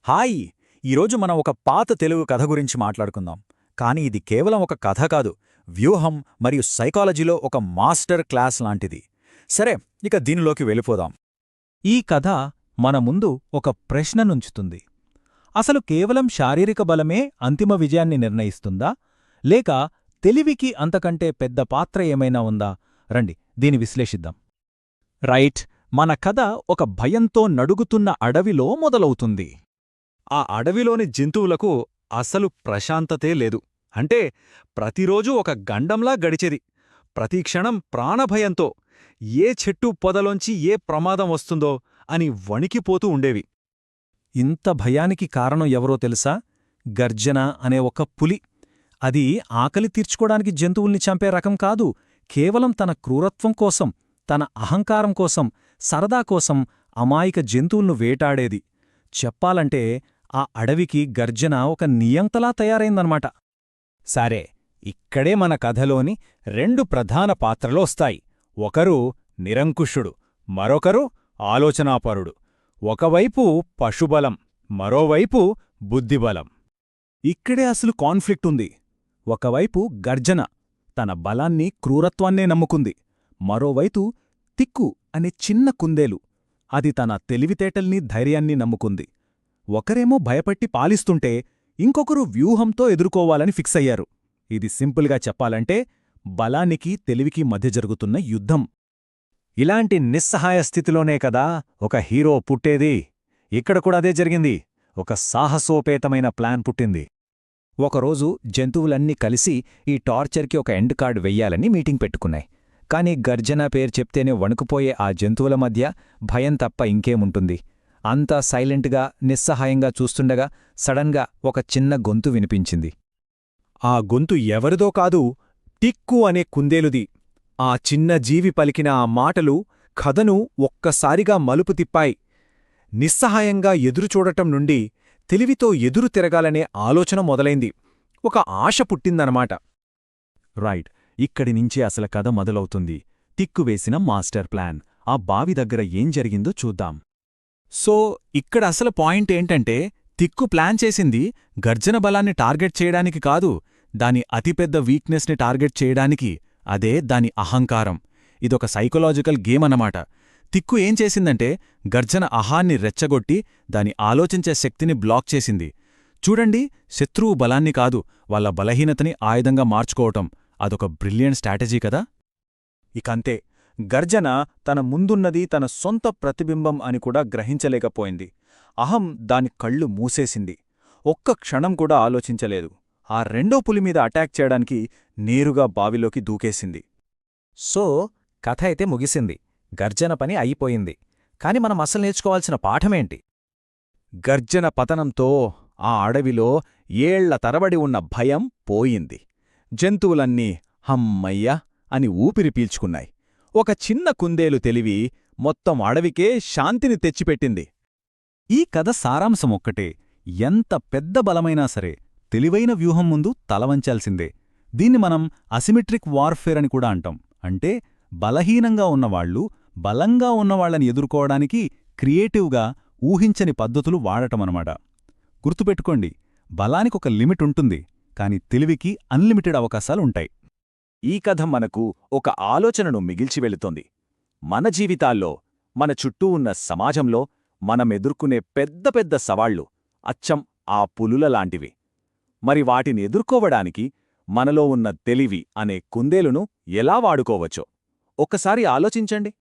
Hi! ఈరోజు మనం ఒక పాత తెలుగు కథ గురించి మాట్లాడుకుందాం. కానీ ఇది కేవలం ఒక కథ కాదు, వ్యూహం మరియు సైకాలజీలో ఒక మాస్టర్ క్లాస్ లాంటిది. సరే, ఇక దీనిలోకి వెళ్ళిపోదాం. ఈ కథ మన ముందు ఒక ప్రశ్ననుంచుతుంది. అసలు కేవలం శారీరక బలమే అంతిమ విజయాన్ని నిర్ణయిస్తుందా? లేక తెలివికి అంతకంటే పెద్ద పాత్ర ఏమైనా ఉందా? రండి దీని విశ్లేషిద్దాం. రైట్, మన కథ ఒక భయంతో నడుగుతున్న అడవిలో మొదలవుతుంది. ఆ అడవిలోని జంతువులకు అసలు ప్రశాంతతే లేదు. అంటే ప్రతిరోజూ ఒక గండంలా గడిచేది. ప్రతిక్షణం ప్రాణభయంతో ఏ చెట్టు పొదలోంచి ఏ ప్రమాదం వస్తుందో అని వణికిపోతూ ఉండేవి. ఇంత భయానికి కారణం ఎవరో తెలుసా? గర్జన అనే ఒక పులి. అది ఆకలి తీర్చుకోడానికి జంతువుల్ని చంపే రకం కాదు. కేవలం తన క్రూరత్వం కోసం, తన అహంకారం కోసం, సరదా కోసం అమాయక జంతువులను వేటాడేది. చెప్పాలంటే ఆ అడవికి గర్జన ఒక నియంతలా తయారైందన్నమాట. సరే, ఇక్కడే మన కథలోని రెండు ప్రధాన పాత్రలొస్తాయి. ఒకరు నిరంకుశుడు, మరొకరు ఆలోచనాపరుడు. ఒకవైపు పశుబలం, మరోవైపు బుద్ధిబలం. ఇక్కడే అసలు కాన్ఫ్లిక్ట్ ఉంది. ఒకవైపు గర్జన తన బలాన్ని, క్రూరత్వాన్నే నమ్ముకుంది. మరోవైపు తిక్కు అనే చిన్న కుందేలు, అది తన తెలివితేటల్ని, ధైర్యాన్ని నమ్ముకుంది. ఒకరేమో భయపట్టి పాలిస్తుంటే ఇంకొకరు వ్యూహంతో ఎదుర్కోవాలని ఫిక్స్ అయ్యారు. ఇది సింపుల్గా చెప్పాలంటే బలానికి, తెలివికి మధ్య జరుగుతున్న యుద్ధం. ఇలాంటి నిస్సహాయ స్థితిలోనే కదా ఒక హీరో పుట్టేది. ఇక్కడ కూడా అదే జరిగింది. ఒక సాహసోపేతమైన ప్లాన్ పుట్టింది. ఒకరోజు జంతువులన్నీ కలిసి ఈ టార్చర్కి ఒక ఎండ్ కార్డ్ వెయ్యాలని మీటింగ్ పెట్టుకున్నాయి. కాని గర్జన పేరు చెప్తేనే వణుకుపోయే ఆ జంతువుల మధ్య భయం తప్ప ఇంకేముంటుంది? అంతా సైలెంట్గా, నిస్సహాయంగా చూస్తుండగా సడన్గా ఒక చిన్న గొంతు వినిపించింది. ఆ గొంతు ఎవరిదో కాదు, టిక్కు అనే కుందేలుది. ఆ చిన్న జీవి పలికిన ఆ మాటలు కథను ఒక్కసారిగా మలుపు తిప్పాయి. నిస్సహాయంగా ఎదురుచూడటం నుండి తెలివితో ఎదురు తిరగాలనే ఆలోచన మొదలైంది. ఒక ఆశ పుట్టిందనమాట. రైట్, ఇక్కడి నుంచే అసలు కథ మొదలవుతుంది. తిక్కు వేసిన మాస్టర్ ప్లాన్. ఆ బావి దగ్గర ఏం జరిగిందో చూద్దాం. సో ఇక్కడ అసలు పాయింట్ ఏంటంటే, తిక్కు ప్లాన్ చేసింది గర్జన బలాన్ని టార్గెట్ చేయడానికి కాదు, దాని అతిపెద్ద వీక్నెస్ని టార్గెట్ చేయడానికి. అదే దాని అహంకారం. ఇదొక సైకలాజికల్ గేమ్ అన్నమాట. తిక్కు ఏం చేసిందంటే గర్జన అహాన్ని రెచ్చగొట్టి దాని ఆలోచించే శక్తిని బ్లాక్ చేసింది. చూడండి, శత్రువు బలాన్ని కాదు, వాళ్ళ బలహీనతని ఆయుధంగా మార్చుకోవటం. అదొక బ్రిలియంట్ స్ట్రాటజీ కదా. ఇకంతే, గర్జన తన ముందున్నది తన సొంత ప్రతిబింబం అని కూడా గ్రహించలేకపోయింది. అహం దాని కళ్ళు మూసేసింది. ఒక్క క్షణం కూడా ఆలోచించలేదు. ఆ రెండో పులి మీద అటాక్ చేయడానికి నేరుగా బావిలోకి దూకేసింది. సో కథ అయితే ముగిసింది. గర్జన పని అయిపోయింది. కాని మనం అసలు నేర్చుకోవాల్సిన పాఠమేంటి? గర్జన పతనంతో ఆ అడవిలో ఏళ్ల తరబడి ఉన్న భయం పోయింది. జంతువులన్నీ హమ్మయ్య అని ఊపిరి పీల్చుకున్నాయి. ఒక చిన్న కుందేలు తెలివి మొత్తం అడవికే శాంతిని తెచ్చిపెట్టింది. ఈ కథ సారాంశం ఒక్కటే: ఎంత పెద్ద బలమైనా సరే తెలివైన వ్యూహం ముందు తలవంచాల్సిందే. దీన్ని మనం అసిమెట్రిక్ వార్ఫేర్ అని కూడా అంటాం. అంటే బలహీనంగా ఉన్నవాళ్లు బలంగా ఉన్నవాళ్లని ఎదుర్కోవడానికి క్రియేటివ్గా ఊహించని పద్ధతులు వాడటమనమాట. గుర్తుపెట్టుకోండి, బలానికొక లిమిట్ ఉంటుంది, కాని తెలివికి అన్లిమిటెడ్ అవకాశాలుంటాయి. ఈ కథ మనకు ఒక ఆలోచనను మిగిల్చి వెళుతోంది. మన జీవితాల్లో, మన చుట్టూ ఉన్న సమాజంలో మనమెదుర్కొనే పెద్ద పెద్ద సవాళ్లు అచ్చం ఆ పులులలాంటివి. మరి వాటిని ఎదుర్కోవడానికి మనలో ఉన్న తెలివి అనే కుందేలును ఎలా వాడుకోవచ్చో ఒక్కసారి ఆలోచించండి.